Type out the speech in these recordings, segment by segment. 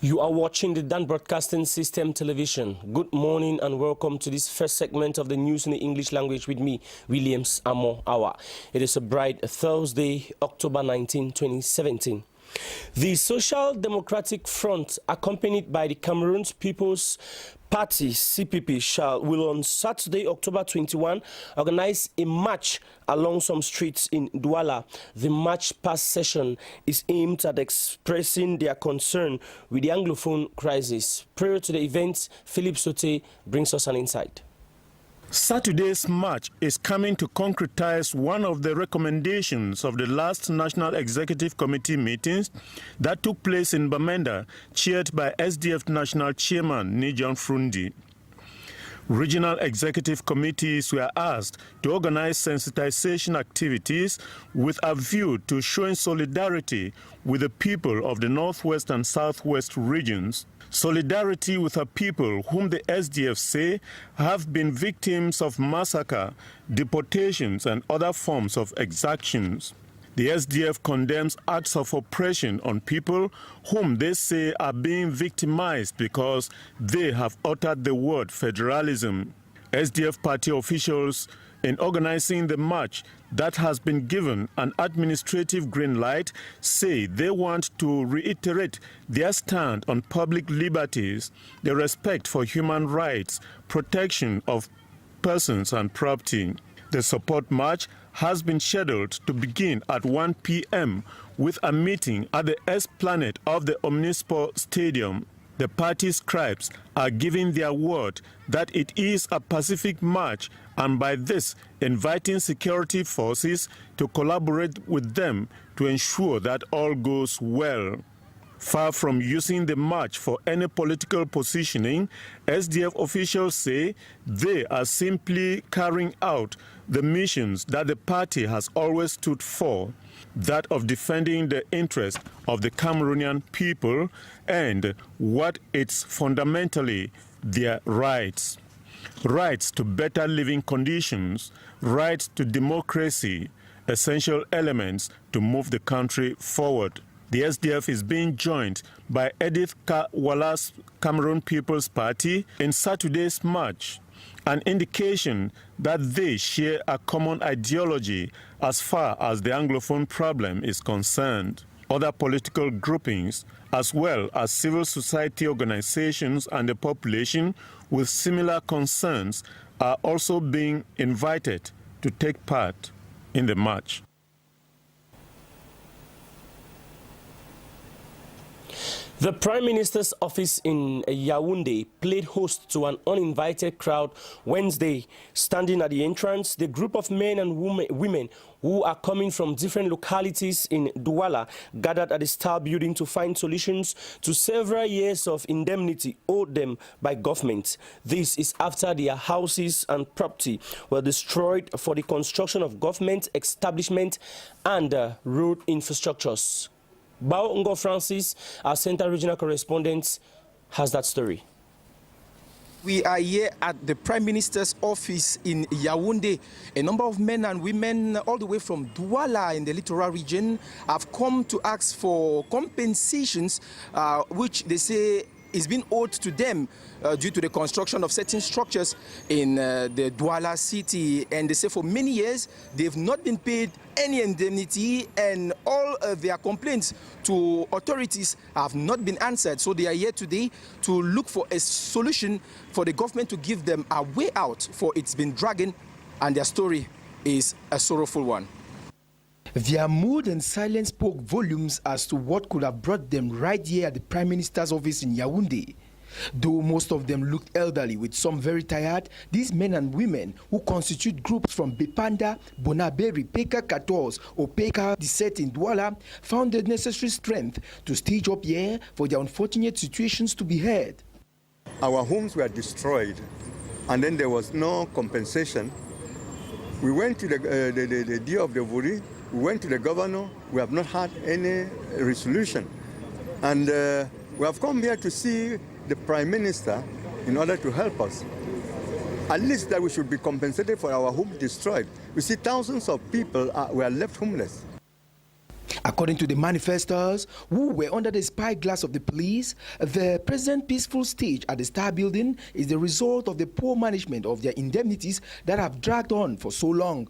You are watching the Dan Broadcasting System Television. Good morning and welcome to this first segment of the news in the English language with me, Williams Amoh Hour. It is a bright Thursday, October 19, 2017. The Social Democratic Front, accompanied by the Cameroon's People's Party, CPP, will on Saturday, October 21, organize a march along some streets in Douala. The march past session is aimed at expressing their concern with the Anglophone crisis. Prior to the event, Philip Sote brings us an insight. Saturday's march is coming to concretize one of the recommendations of the last National Executive Committee meetings that took place in Bamenda, chaired by SDF National Chairman Nijon Frundi. Regional executive committees were asked to organize sensitization activities with a view to showing solidarity with the people of the Northwest and Southwest regions. Solidarity with a people whom the SDF say have been victims of massacre, deportations, and other forms of exactions. The SDF condemns acts of oppression on people whom they say are being victimized because they have uttered the word federalism. SDF party officials, in organizing the march that has been given an administrative green light, say they want to reiterate their stand on public liberties, the respect for human rights, protection of persons and property. The support march has been scheduled to begin at 1 p.m. with a meeting at the Esplanade of the Omnisport Stadium. The party scribes are giving their word that it is a pacific march, and by this inviting security forces to collaborate with them to ensure that all goes well. Far from using the march for any political positioning, SDF officials say they are simply carrying out the missions that the party has always stood for, that of defending the interest of the Cameroonian people and what is fundamentally their rights. Rights to better living conditions, rights to democracy, essential elements to move the country forward. The SDF is being joined by Edith Wallace's Cameroon People's Party in Saturday's march, an indication that they share a common ideology as far as the Anglophone problem is concerned. Other political groupings, as well as civil society organizations and the population with similar concerns, are also being invited to take part in the march. The Prime Minister's office in Yaoundé played host to an uninvited crowd Wednesday. Standing at the entrance, the group of men and women who are coming from different localities in Douala gathered at the Star Building to find solutions to several years of indemnity owed them by government. This is after their houses and property were destroyed for the construction of government establishment and road infrastructures. Bao Ngo Francis, our Central Regional Correspondent, has that story. We are here at the Prime Minister's office in Yaoundé. A number of men and women all the way from Douala in the littoral region have come to ask for compensations which they say is being owed to them due to the construction of certain structures in the Douala city. And they say for many years they've not been paid any indemnity, and all their complaints to authorities have not been answered. So they are here today to look for a solution for the government to give them a way out, for it's been dragging and their story is a sorrowful one. Their mood and silence spoke volumes as to what could have brought them right here at the Prime Minister's office in Yaoundé. Though most of them looked elderly, with some very tired, these men and women, who constitute groups from Bepanda, Bonaberi, Peka 14, or Peka 17 in Douala, found the necessary strength to stage up here for their unfortunate situations to be heard. Our homes were destroyed, and then there was no compensation. We went to the day of the Vuri, we went to the governor, we have not had any resolution. And we have come here to see the Prime Minister in order to help us. At least that we should be compensated for our homes destroyed. We see thousands of people were left homeless. According to the manifestors, who were under the spyglass of the police, the present peaceful stage at the Star Building is the result of the poor management of their indemnities that have dragged on for so long.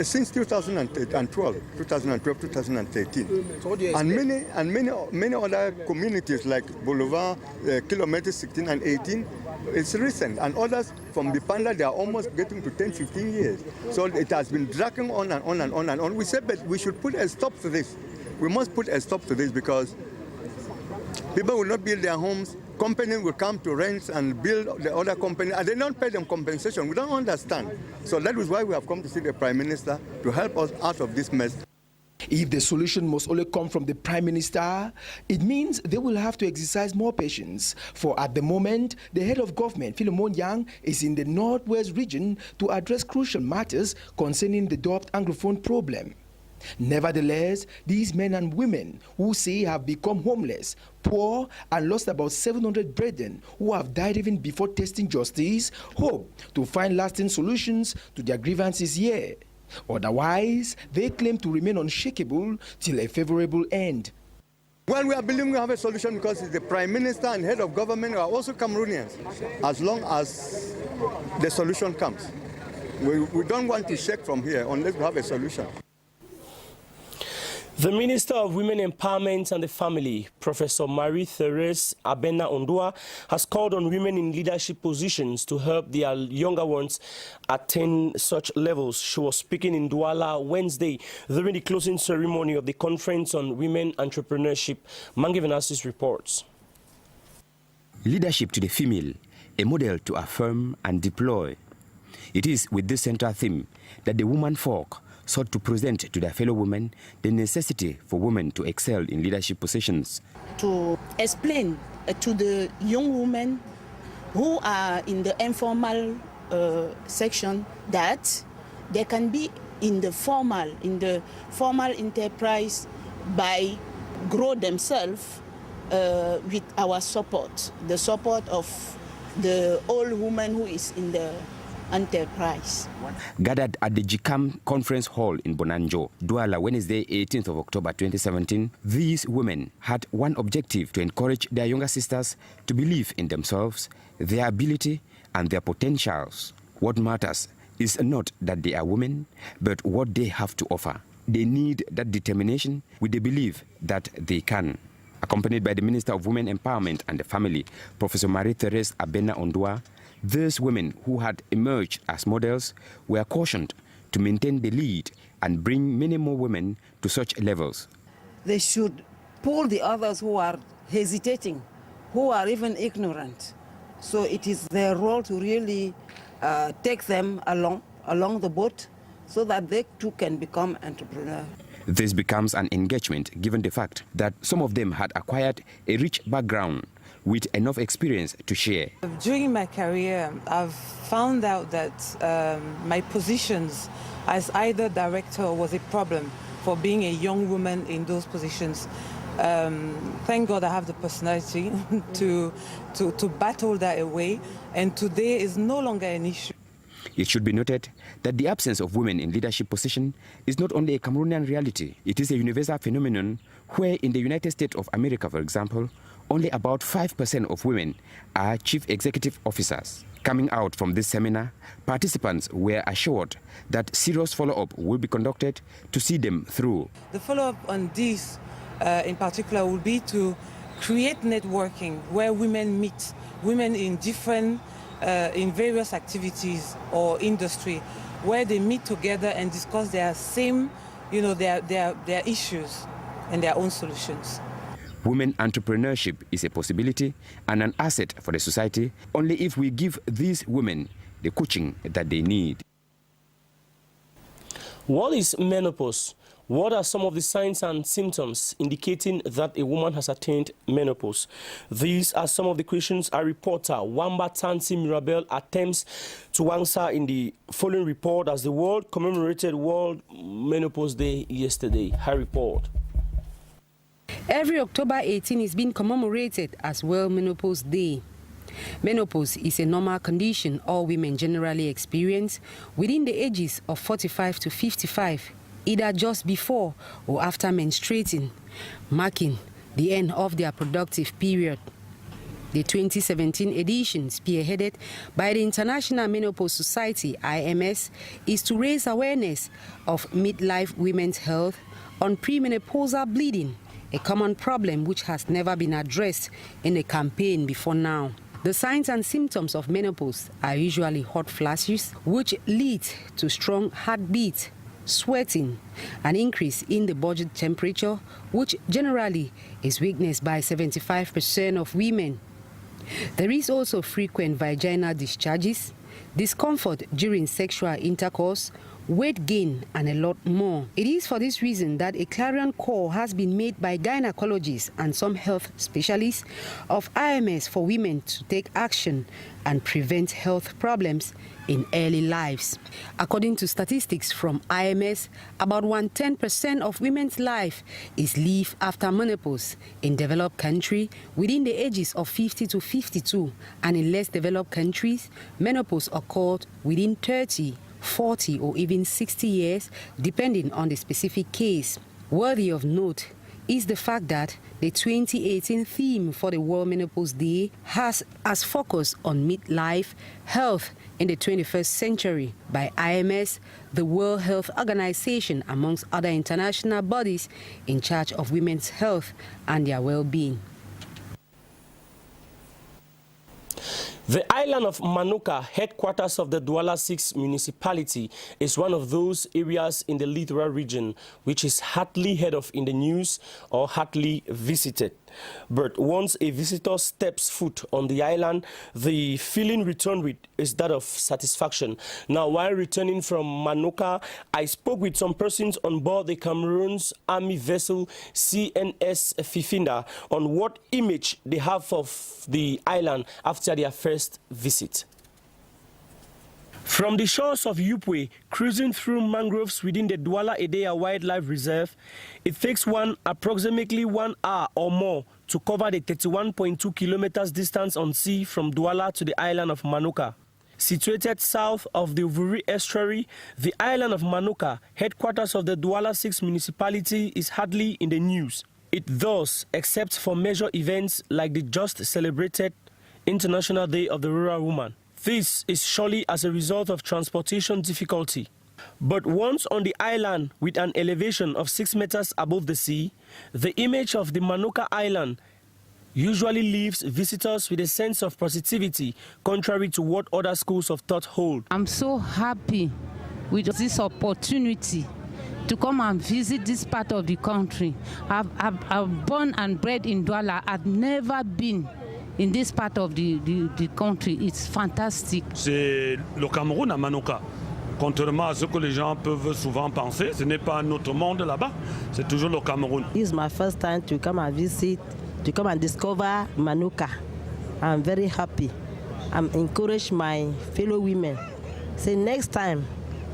Since 2012, 2013, and many other communities like Boulevard, kilometers 16 and 18, it's recent, and others from the Panda, they are almost getting to 10, 15 years. So it has been dragging on and on and on and on. We said that we should put a stop to this. We must put a stop to this because people will not build their homes. Companies will come to rent and build the other company, and they don't pay them compensation. We don't understand. So that is why we have come to see the Prime Minister to help us out of this mess. If the solution must only come from the Prime Minister, it means they will have to exercise more patience. For at the moment, the head of government, Philemon Yang, is in the northwest region to address crucial matters concerning the dubbed Anglophone problem. Nevertheless, these men and women who say have become homeless, poor, and lost about 700 brethren who have died even before tasting justice, hope to find lasting solutions to their grievances here. Otherwise, they claim to remain unshakable till a favorable end. Well, we are believing we have a solution because the Prime Minister and head of government are also Cameroonians, as long as the solution comes. We don't want to shake from here unless we have a solution. The Minister of Women Empowerment and the Family, Professor Marie-Therese Abena-Ondua, has called on women in leadership positions to help their younger ones attain such levels. She was speaking in Douala Wednesday during the closing ceremony of the Conference on Women Entrepreneurship. Mangi Venassis reports. Leadership to the female, a model to affirm and deploy. It is with this central theme that the woman folk sought to present to their fellow women the necessity for women to excel in leadership positions. To explain to the young women who are in the informal section that they can be in the formal enterprise by grow themselves with our support, the support of the old woman who is in the enterprise. Gathered at the GCAM Conference Hall in Bonanjo, Douala, Wednesday, 18th of October 2017, these women had one objective: to encourage their younger sisters to believe in themselves, their ability, and their potentials. What matters is not that they are women, but what they have to offer. They need that determination with the belief that they can. Accompanied by the Minister of Women Empowerment and the Family, Professor Marie-Therese Abena-Ondua, these women who had emerged as models were cautioned to maintain the lead and bring many more women to such levels. They should pull the others who are hesitating, who are even ignorant. So it is their role to really take them along the boat so that they too can become entrepreneurs. This becomes an engagement given the fact that some of them had acquired a rich background with enough experience to share. During my career, I've found out that my positions as either director was a problem for being a young woman in those positions. Thank God I have the personality to battle that away, and today is no longer an issue. It should be noted that the absence of women in leadership position is not only a Cameroonian reality, it is a universal phenomenon where in the United States of America, for example, only about 5% of women are chief executive officers. Coming out from this seminar, participants were assured that serious follow-up will be conducted to see them through. The follow-up on this in particular will be to create networking where women meet, women in different, in various activities or industry, where they meet together and discuss their same, their issues and their own solutions. Women entrepreneurship is a possibility and an asset for the society only if we give these women the coaching that they need. What is menopause? What are some of the signs and symptoms indicating that a woman has attained menopause? These are some of the questions our reporter Wamba Tansi Mirabel attempts to answer in the following report as the world commemorated World Menopause Day yesterday. Her report. Every October 18 is being commemorated as World Menopause Day. Menopause is a normal condition all women generally experience within the ages of 45 to 55. either just before or after menstruating, marking the end of their productive period. The 2017 edition, spearheaded by the International Menopause Society, IMS, is to raise awareness of midlife women's health on premenopausal bleeding, a common problem which has never been addressed in a campaign before now. The signs and symptoms of menopause are usually hot flashes, which lead to strong heartbeat, sweating, an increase in the body temperature, which generally is witnessed by 75% of women. There is also frequent vaginal discharges, discomfort during sexual intercourse, weight gain, and a lot more. It is for this reason that a clarion call has been made by gynecologists and some health specialists of IMS for women to take action and prevent health problems in early lives. According to statistics from IMS, about 110% of women's life is lived after menopause in developed countries within the ages of 50 to 52, and in less developed countries, menopause occurred within 30, 40, or even 60 years, depending on the specific case. Worthy of note is the fact that the 2018 theme for the World Menopause Day has as focus on midlife health in the 21st century by IMS, the World Health Organization, amongst other international bodies in charge of women's health and their well-being. The island of Manuka, headquarters of the Douala 6 municipality, is one of those areas in the littoral region which is hardly heard of in the news or hardly visited. But once a visitor steps foot on the island, the feeling returned with is that of satisfaction. Now, while returning from Manuka, I spoke with some persons on board the Cameroon's army vessel CNS Fifinda on what image they have of the island after their first visit. From the shores of Yupwe, cruising through mangroves within the Douala Edea Wildlife Reserve, it takes one approximately 1 hour or more to cover the 31.2 kilometers distance on sea from Douala to the island of Manuka. Situated south of the Uvuri estuary, the island of Manuka, headquarters of the Douala 6 municipality, is hardly in the news. It thus, except for major events like the just celebrated International Day of the Rural Woman. This is surely as a result of transportation difficulty. But once on the island with an elevation of 6 meters above the sea, the image of the Manuka Island usually leaves visitors with a sense of positivity, contrary to what other schools of thought hold. I'm so happy with this opportunity to come and visit this part of the country. I'm born and bred in Douala. I've never been in this part of the country. It's fantastic. C'est le Cameroun à Manuka. Contrairement à ce que les gens peuvent souvent penser, ce n'est pas notre monde là-bas, c'est toujours le Cameroun. This is my first time to come and visit, to come and discover Manuka. I'm very happy. I'm encouraging my fellow women. Say next time,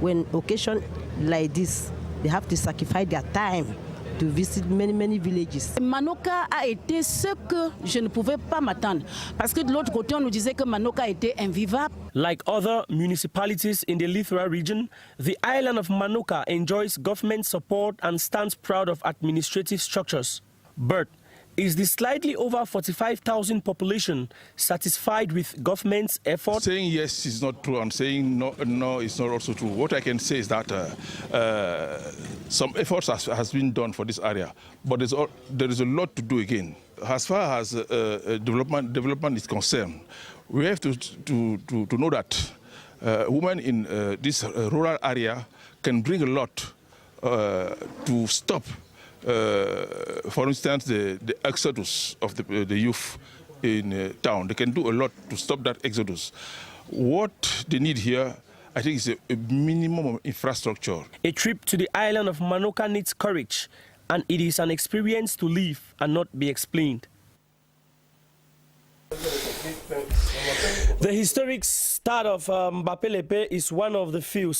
when occasion like this, they have to sacrifice their time to visit many villages. Manuka a été ce que je ne pouvais pas m'attendre. Parce que de l'autre côté, on nous disait que Manuka était invivable. Like other municipalities in the littoral region, the island of Manuka enjoys government support and stands proud of administrative structures. But is the slightly over 45,000 population satisfied with government's effort? Saying yes is not true and saying no is not also true. What I can say is that some efforts has been done for this area, but there is a lot to do again. As far as development is concerned, we have to know that women in this rural area can bring a lot to stop. For instance, the exodus of the youth in town. They can do a lot to stop that exodus. What they need here, I think, is a minimum of infrastructure. A trip to the island of Manuka needs courage, and it is an experience to live and not be explained. The historic start of Mbapelepe is one of the few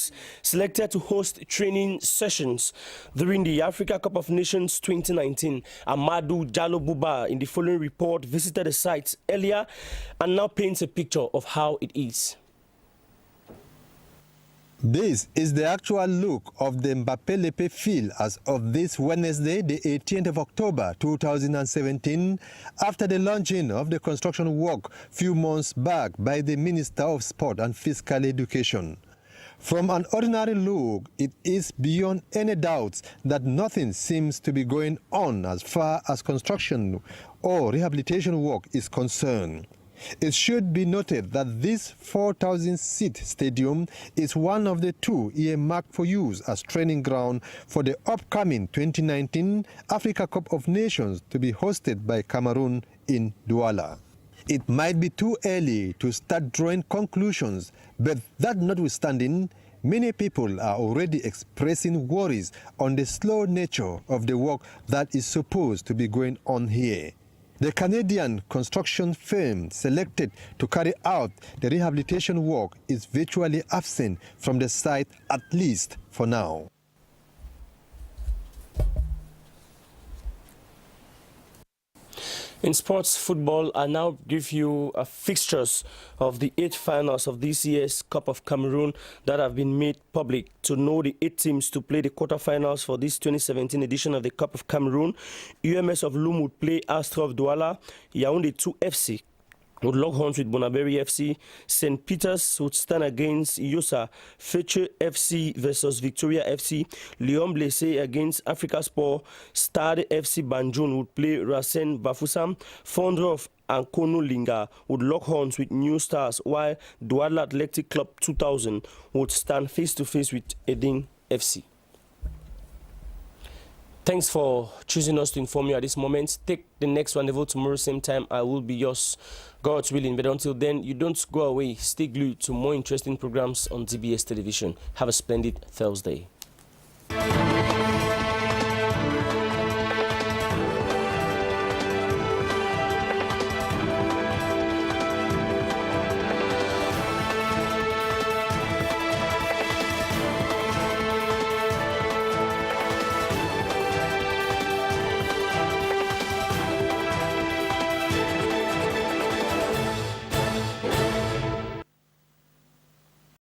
selected to host training sessions during the Africa Cup of Nations 2019. Amadou Jallo Buba in the following report visited the site earlier and now paints a picture of how it is. This is the actual look of the Mbappé-Lepe field as of this Wednesday, the 18th of October 2017, after the launching of the construction work few months back by the Minister of Sport and Physical Education. From an ordinary look, it is beyond any doubts that nothing seems to be going on as far as construction or rehabilitation work is concerned. It should be noted that this 4,000-seat stadium is one of the two earmarked for use as training ground for the upcoming 2019 Africa Cup of Nations to be hosted by Cameroon in Douala. It might be too early to start drawing conclusions, but that notwithstanding, many people are already expressing worries on the slow nature of the work that is supposed to be going on here. The Canadian construction firm selected to carry out the rehabilitation work is virtually absent from the site, at least for now. In sports football, I now give you fixtures of the 8 finals of this year's Cup of Cameroon that have been made public. To know the 8 teams to play the quarterfinals for this 2017 edition of the Cup of Cameroon, UMS of Loum would play Astra of Douala, Yaoundé 2 FC would lock horns with Bonaberi FC, St. Peter's would stand against Yosa, Feche FC versus Victoria FC, Lyon Blessé against Africa Sport, Stade FC Banjul would play Racine Bafoussam, Fondre of Ankono Linga would lock horns with New Stars, while Douala Athletic Club 2000 would stand face-to-face with Edin FC. Thanks for choosing us to inform you at this moment. Take the next rendezvous tomorrow, same time. I will be yours, God's willing. But until then, you don't go away. Stay glued to more interesting programs on DBS television. Have a splendid Thursday.